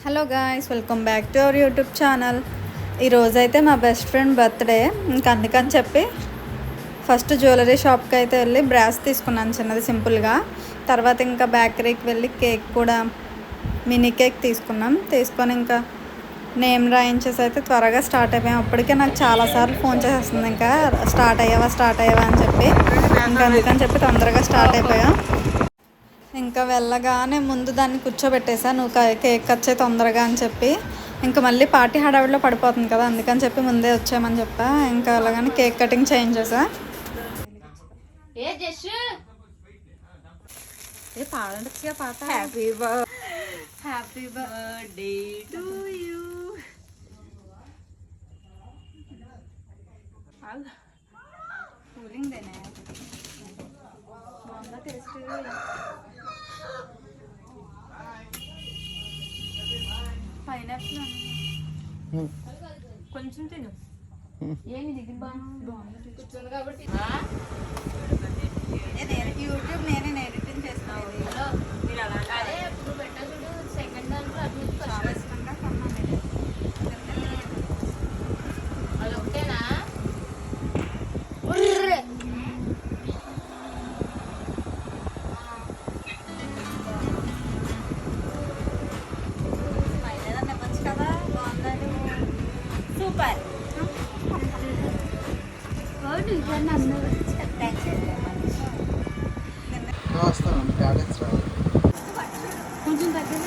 Hello guys, welcome back to our YouTube channel. ఈరోజైతే మా best friend birthday. ఇంకా అందుకని చెప్పి ఫస్ట్ జ్యువెలరీ షాప్కి అయితే వెళ్ళి బ్రాస్ తీసుకున్నాను, చిన్నది సింపుల్గా. తర్వాత ఇంకా బేకరీకి వెళ్ళి కేక్ కూడా మినీ కేక్ తీసుకొని ఇంకా నేమ్ రాయించేసి అయితే త్వరగా స్టార్ట్ అయిపోయాం. అప్పటికే నాకు చాలాసార్లు ఫోన్ చేసేస్తుంది, ఇంకా స్టార్ట్ అయ్యావా అని చెప్పి. ఇంకా అందుకని చెప్పి తొందరగా స్టార్ట్ అయిపోయాం. ఇంకా వెళ్ళగానే ముందు దాన్ని కూర్చోబెట్టేసా, నువ్వు కేక్ కట్ చేయి తొందరగా అని చెప్పి. ఇంకా మళ్ళీ పార్టీ హడావిడిలో పడిపోతుంది కదా, అందుకని చెప్పి ముందే వచ్చామని చెప్పా. ఇంకా అలాగని కేక్ కటింగ్ చేయించేసా. పాడండి పాట. Happy birthday to you. Cooling దేనే బాగుందా టేస్ట్? పైనాపిల్ కొంచెం తిను. ఏమి దిగి బాగుంది కాబట్టి యూట్యూబ్ నేనే ఎడిటింగ్ చేస్తాను. అదే ఇప్పుడు పెట్టాడు సెకండ్ దాంట్లో చాలా ఇష్టంగా కొన్నాను. అది ఒకటేనా? సూపర్. కొంచెం దగ్గర